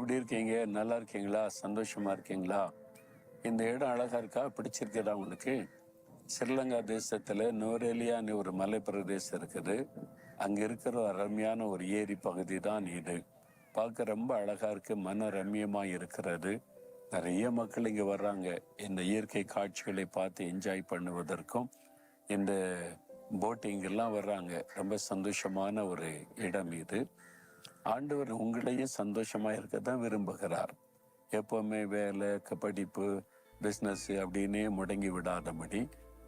எப்படி இருக்கீங்க? நல்லா இருக்கீங்களா? சந்தோஷமா இருக்கீங்களா? இந்த இடம் அழகா இருக்கா? பிடிச்சிருக்குதா உங்களுக்கு? ஸ்ரீலங்கா தேசத்துல நோரேலியான்னு ஒரு மலை பிரதேசம் இருக்குது. அங்க இருக்கிற அருமையான ஒரு ஏரி பகுதி தான் இது. பார்க்க ரொம்ப அழகா இருக்கு, மன ரம்யமா இருக்கிறது. நிறைய மக்கள் இங்க வர்றாங்க இந்த இயற்கை காட்சிகளை பார்த்து என்ஜாய் பண்ணுவதற்கும். இந்த போட்டிங் எல்லாம் வர்றாங்க. ரொம்ப சந்தோஷமான ஒரு இடம் இது. ஆண்டவர் உங்களையும் சந்தோஷமா இருக்க தான் விரும்புகிறார். எப்பவுமே வேலை, படிப்பு, பிஸ்னஸ் அப்படின்னே முடங்கி விடாதபடி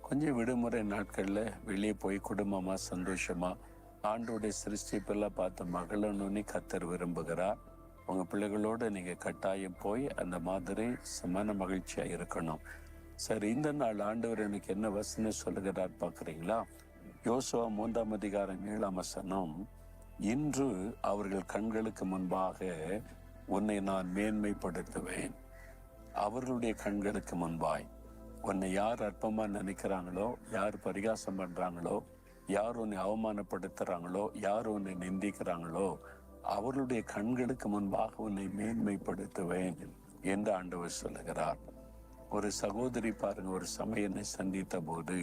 கொஞ்சம் விடுமுறை நாட்கள்ல வெளியே போய் குடும்பமா சந்தோஷமா ஆண்டோடைய சிருஷ்டிப்பெல்லாம் பார்த்து மகளணுன்னு கத்தர் விரும்புகிறார். உங்க பிள்ளைகளோட நீங்க கட்டாயம் போய் அந்த மாதிரி சமான மகிழ்ச்சியா இருக்கணும். சரி, இந்த நாள் ஆண்டவர் எனக்கு என்ன வசனம் சொல்லுகிறார் பார்க்குறீங்களா? யோசுவா 3:7 இன்று அவர்கள் கண்களுக்கு முன்பாக உன்னை நான் மேன்மைப்படுத்துவேன். அவர்களுடைய கண்களுக்கு முன்பாய் உன்னை யார் அற்பமா நினைக்கிறாங்களோ, யார் பரிகாசம் பண்றாங்களோ, யார் உன்னை அவமானப்படுத்துறாங்களோ, யார் உன்னை நிந்திக்கிறாங்களோ, அவர்களுடைய கண்களுக்கு முன்பாக உன்னை மேன்மைப்படுத்துவேன் என்று ஆண்டவர் சொல்லுகிறார். ஒரு சகோதரி பாருங்க, ஒரு சமயம் என்னை சந்தித்த போது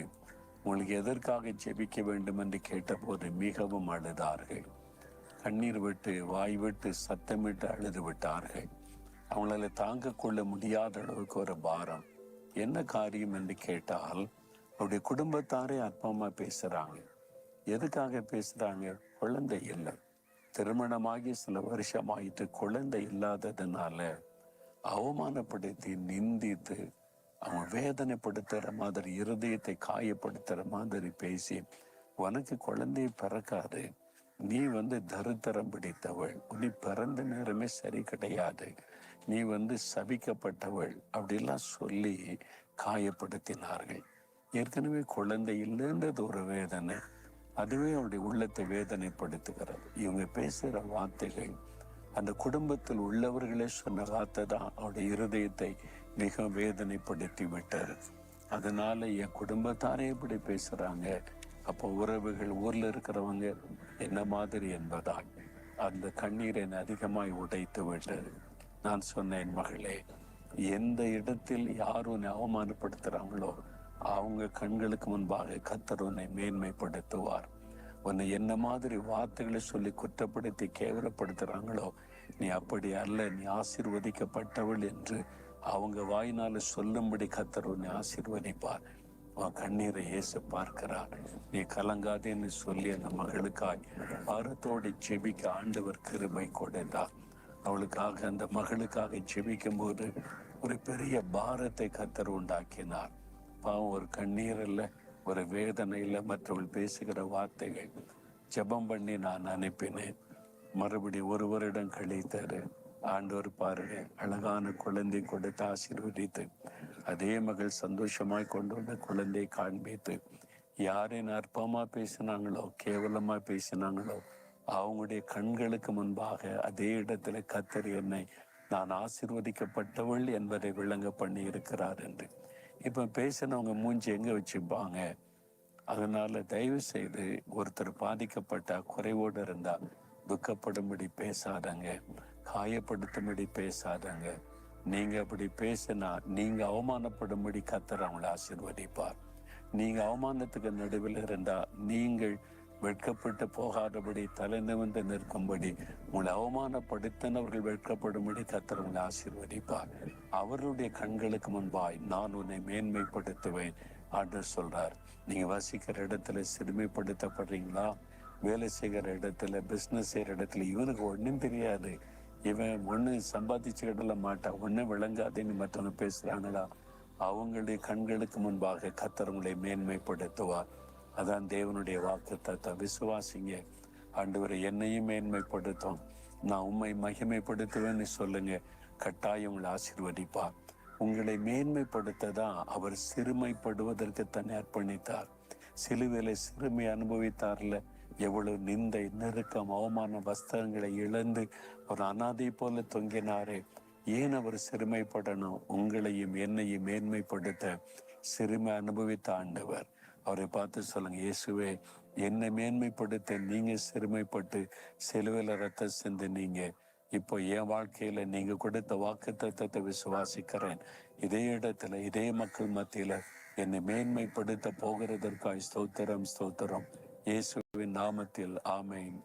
உங்களுக்கு எதற்காக ஜெபிக்க வேண்டும் என்று கேட்டபோது மிகவும் அழுதார்கள். கண்ணீர் விட்டு வாய் விட்டு சத்தமிட்டு அழுது விட்டார்கள். அவங்களால தாங்க கொள்ள முடியாத அளவுக்கு ஒரு பாரம். என்ன காரியம் என்று கேட்டால், அவருடைய குடும்பத்தாரே அற்பமா பேசுறாங்க. எதுக்காக பேசுறாங்க? குழந்தை இல்லை. திருமணமாகி சில வருஷமாயிட்டு குழந்தை இல்லாததுனால அவமானப்படுத்தி நிந்தித்து அவங்க வேதனைப்படுத்துற மாதிரி, இருதயத்தை காயப்படுத்துற மாதிரி பேசி, உனக்கு குழந்தையை பிறக்காது, நீ தரித்திரம் பிடித்தவள், நீ பிறந்த நேரமே சரி கிடையாது, நீ சபிக்கப்பட்டவள் அப்படிலாம் சொல்லி காயப்படுத்தினார்கள். ஏற்கனவே குழந்தை இல்லைன்றது ஒரு வேதனை, அதுவே அவருடைய உள்ளத்தை வேதனைப்படுத்துகிறது. இவங்க பேசுகிற வார்த்தைகள் அந்த குடும்பத்தில் உள்ளவர்களே சொன்ன வார்த்தை தான் அவருடைய இருதயத்தை மிக வேதனைப்படுத்தி விட்டார். அதனால என் குடும்பத்தாரே இப்படி பேசுறாங்க, அப்போ உறவுகள் ஊர்ல இருக்கிறவங்க என்ன மாதிரி என்பதால் அந்த கண்ணீரை அதிகமாய் உடைத்து விட்டது. நான் சொன்னேன், மகளே, எந்த இடத்தில் யார் உன்னை அவமானப்படுத்துறாங்களோ அவங்க கண்களுக்கு முன்பாக கர்த்தர் உன்னை மேன்மைப்படுத்துவார். உன்னை என்ன மாதிரி வார்த்தைகளை சொல்லி குற்றப்படுத்தி கேவலப்படுத்துறாங்களோ, நீ அப்படி அல்ல, நீ ஆசீர்வதிக்கப்பட்டவள் என்று அவங்க வாயினால சொல்லும்படி கர்த்தர் உன்னை ஆசீர்வதிப்பார். உன் கண்ணீரை இயேசு பார்க்கிறார். நீ கலங்காதேன்னு சொல்லி அந்த மகளுக்காய் பாரத்தோடு செபிக்க ஆண்டவர் கிருபை கொடுத்தார். அவளுக்காக, அந்த மகளுக்காக செபிக்கும் போது ஒரு பெரிய பாரத்தை கர்த்தர் உண்டாக்கினார். பாவம், ஒரு கண்ணீர் இல்லை, ஒரு வேதனை இல்லை, மற்றவர்கள் பேசுகிற வார்த்தைகள். ஜெபம் பண்ணி நான் அனுப்பினேன். மறுபடி ஒரு வருடம் கழித்தாரு. ஆண்டவர் பாருங்க, அழகான குழந்தை கொடுத்து ஆசீர்வதித்து அதே மகள் சந்தோஷமாய் கொண்டு வந்த குழந்தை காண்பித்து, யாரின் அற்பமா பேசினாங்களோ, கேவலமா பேசினாங்களோ, அவங்களுடைய கண்களுக்கு முன்பாக அதே இடத்துல கர்த்தர் என்னை நான் ஆசீர்வதிக்கப்பட்டவள் என்பதை விளங்க பண்ணி இருக்கிறார் என்று. இப்ப பேசினவங்க மூஞ்சி எங்க வச்சுப்பாங்க? அதனால தயவு செய்து ஒருத்தர் பாதிக்கப்பட்ட குறைவோடு இருந்தா துக்கப்படும்படி பேசாதங்க, காயப்படுத்தும்படி பேசாதங்க. நீங்க அப்படி பேசினா நீங்க அவமானப்படும்படி கர்த்தர் அவங்களை ஆசீர்வதிப்பார். நீங்க அவமானத்துக்கு நடுவில் இருந்தா நீங்கள் வெட்கப்பட்டு போகாதபடி தலை நிமிர்ந்து நிற்கும்படி உங்களை அவமானப்படுத்தினவர்கள் வெட்கப்படும்படி கர்த்தர் உங்களை ஆசீர்வதிப்பார். அவர்களுடைய கண்களுக்கு முன்பாய் நான் உன்னை மேன்மைப்படுத்துவேன் ஆண்டவர் சொல்றார். நீங்க வசிக்கிற இடத்துல சிறுமைப்படுத்தப்படுறீங்களா? வேலை செய்கிற இடத்துல, பிஸ்னஸ் செய்கிற இடத்துல இவனுக்கு ஒன்றும் தெரியாது, இவன் ஒன்று சம்பாதிச்சுக்கிடல மாட்டான், ஒன்றும் விளங்காதுன்னு மற்றவங்க பேசுறாங்களா? அவங்களுடைய கண்களுக்கு முன்பாக கர்த்தர் உங்களை மேன்மைப்படுத்துவார். அதான் தேவனுடைய வாக்குத்தத்தம். விசுவாசிங்க. ஆண்டவரை என்னையும் மேன்மைப்படுத்தும், நான் உம்மை மகிமைப்படுத்துவேன்னு சொல்லுங்க, கட்டாயம் உங்களை ஆசீர்வதிப்பார். உங்களை மேன்மைப்படுத்த தான் அவர் சிறுமைப்படுவதற்கு தன்னை அர்ப்பணித்தார். சிலுவையில சிறுமை அனுபவித்தார்ல, எவ்வளவு நிந்தை, நெருக்கம், அவமான வஸ்திரங்களை இழந்து ஒரு அனாதை போல தொங்கினாரே. ஏன் அவர் சிறுமைப்படணும்? உங்களையும் என்னையும் மேன்மைப்படுத்த சிறுமை அனுபவித்த ஆண்டவர். அவரை பார்த்து சொல்லுங்க, இயேசுவே, என்னை மேன்மைப்படுத்த நீங்க சிறுமைப்பட்டு சிலுவையில ரத்தம் சிந்து நீங்க இப்போ என் வாழ்க்கையில நீங்க கொடுத்த வாக்குத்தத்தத்தை விசுவாசிக்கிறேன். இதே இடத்துல இதே மக்கள் மத்தியில என்னை மேன்மைப்படுத்த போகிறதற்காய் ஸ்தோத்திரம் ஸ்தோத்திரம். இயேசுவின் நாமத்தில் ஆமென்.